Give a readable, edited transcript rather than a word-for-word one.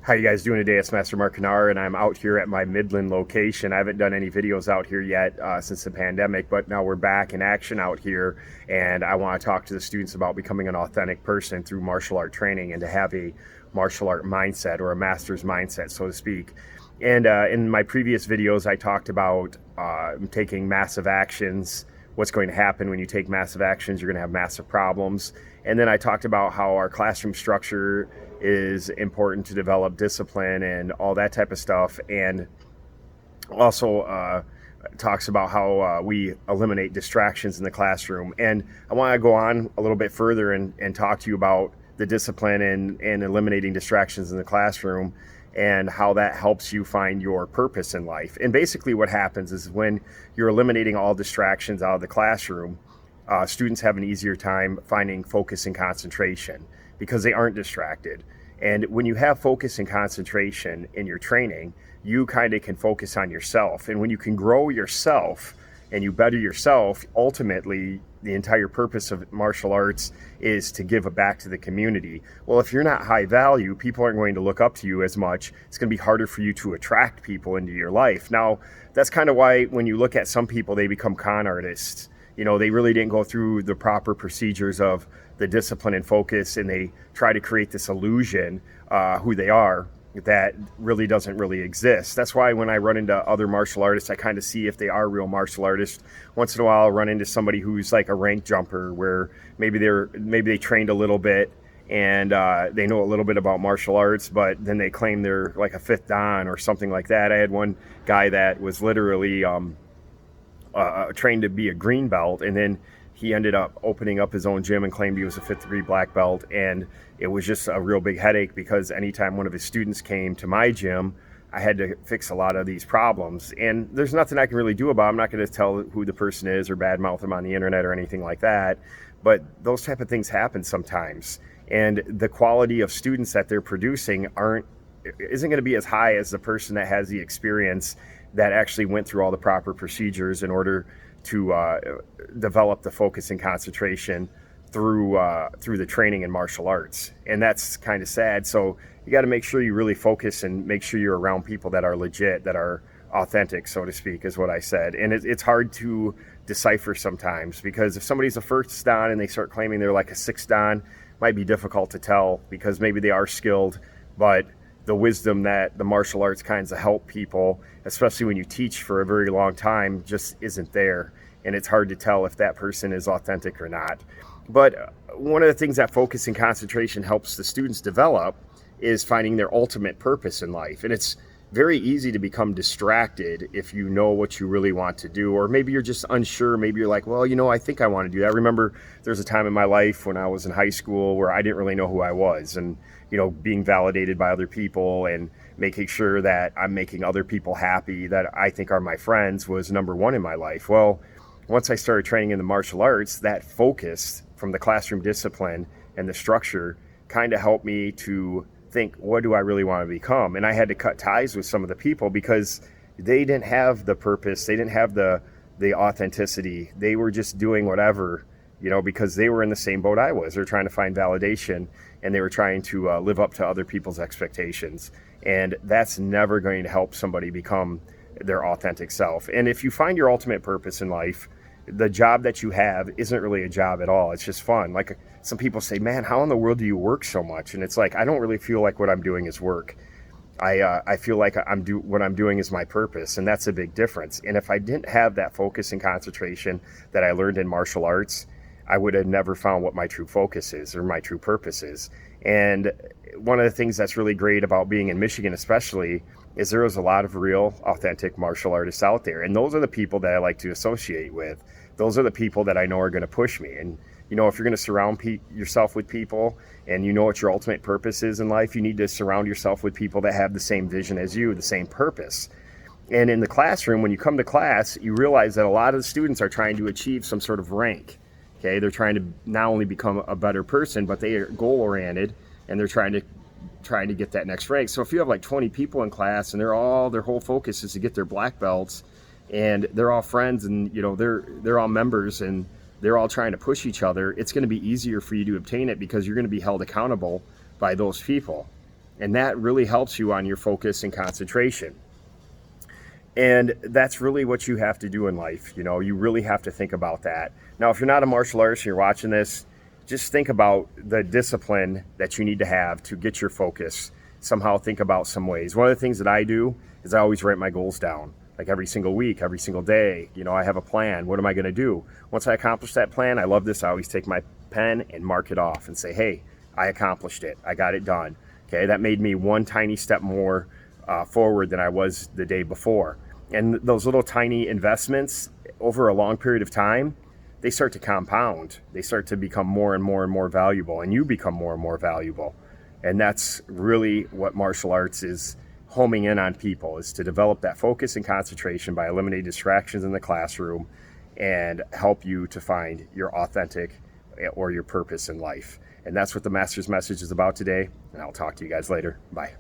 How you guys doing today? It's Master Mark Kanaar, and I'm out here at my Midland location. I haven't done any videos out here yet since the pandemic, but now we're back in action out here, and I want to talk to the students about becoming an authentic person through martial art training and to have a martial art mindset or a master's mindset, so to speak. And in my previous videos, I talked about taking massive actions. What's going to happen when you take massive actions? You're going to have massive problems. And then I talked about how our classroom structure is important to develop discipline and all that type of stuff. And also talks about how we eliminate distractions in the classroom. And I want to go on a little bit further and talk to you about the discipline and eliminating distractions in the classroom and how that helps you find your purpose in life. And basically what happens is when you're eliminating all distractions out of the classroom, students have an easier time finding focus and concentration because they aren't distracted. And when you have focus and concentration in your training, you kind of can focus on yourself. And when you can grow yourself and you better yourself, ultimately, the entire purpose of martial arts is to give back to the community. Well, if you're not high value, people aren't going to look up to you as much. It's going to be harder for you to attract people into your life. Now, that's kind of why when you look at some people, they become con artists. You know, they really didn't go through the proper procedures of the discipline and focus, and they try to create this illusion who they are that really doesn't really exist. That's why when I run into other martial artists, I kind of see if they are real martial artists. Once in a while, I'll run into somebody who's like a rank jumper, where maybe they trained a little bit and they know a little bit about martial arts, but then they claim they're like a fifth dan or something like that. I had one guy that was literally trained to be a green belt, and then he ended up opening up his own gym and claimed he was a fifth degree black belt. And it was just a real big headache because anytime one of his students came to my gym, I had to fix a lot of these problems. And there's nothing I can really do about it. I'm not going to tell who the person is or badmouth them on the internet or anything like that. But those type of things happen sometimes. And the quality of students that they're producing isn't going to be as high as the person that has the experience that actually went through all the proper procedures in order to develop the focus and concentration through the training in martial arts. And that's kind of sad. So you got to make sure you really focus and make sure you're around people that are legit, that are authentic, so to speak, is what I said. And it's hard to decipher sometimes, because if somebody's a first dan and they start claiming they're like a sixth dan, it might be difficult to tell, because maybe they are skilled, but the wisdom that the martial arts kinds of help people, especially when you teach for a very long time, just isn't there. And it's hard to tell if that person is authentic or not. But one of the things that focus and concentration helps the students develop is finding their ultimate purpose in life. And it's very easy to become distracted if you know what you really want to do, or maybe you're just unsure. Maybe you're like, well, I think I want to do that. I remember there's a time in my life when I was in high school where I didn't really know who I was, and being validated by other people and making sure that I'm making other people happy that I think are my friends was number one in my life. Well, once I started training in the martial arts, that focus from the classroom discipline and the structure kind of helped me to think, what do I really want to become? And I had to cut ties with some of the people because they didn't have the purpose. They didn't have the authenticity. They were just doing whatever, because they were in the same boat I was. They're trying to find validation, and they were trying to live up to other people's expectations. And that's never going to help somebody become their authentic self. And if you find your ultimate purpose in life, the job that you have isn't really a job at all. It's just fun. Like some people say, man, how in the world do you work so much? And it's like, I don't really feel like what I'm doing is work. I feel like what I'm doing is my purpose, and that's a big difference. And if I didn't have that focus and concentration that I learned in martial arts, I would have never found what my true focus is or my true purpose is. And one of the things that's really great about being in Michigan especially is there is a lot of real authentic martial artists out there. And those are the people that I like to associate with. Those are the people that I know are going to push me. And, if you're going to surround yourself with people and you know what your ultimate purpose is in life, you need to surround yourself with people that have the same vision as you, the same purpose. And in the classroom, when you come to class, you realize that a lot of the students are trying to achieve some sort of rank. Okay, they're trying to not only become a better person, but they are goal-oriented, and they're trying to get that next rank. So if you have like 20 people in class and their whole focus is to get their black belts, and they're all friends, and they're all members, and they're all trying to push each other, it's going to be easier for you to obtain it because you're going to be held accountable by those people. And that really helps you on your focus and concentration. And that's really what you have to do in life. You know, you really have to think about that. Now, if you're not a martial artist and you're watching this, just think about the discipline that you need to have to get your focus. Somehow think about some ways. One of the things that I do is I always write my goals down. Like every single week, every single day, you know, I have a plan. What am I going to do? Once I accomplish that plan, I love this. I always take my pen and mark it off and say, hey, I accomplished it. I got it done. Okay, that made me one tiny step more forward than I was the day before. And those little tiny investments over a long period of time, they start to compound. They start to become more and more and more valuable, and you become more and more valuable. And that's really what martial arts is homing in on people, is to develop that focus and concentration by eliminating distractions in the classroom and help you to find your authentic or your purpose in life. And that's what the Master's Message is about today. And I'll talk to you guys later. Bye.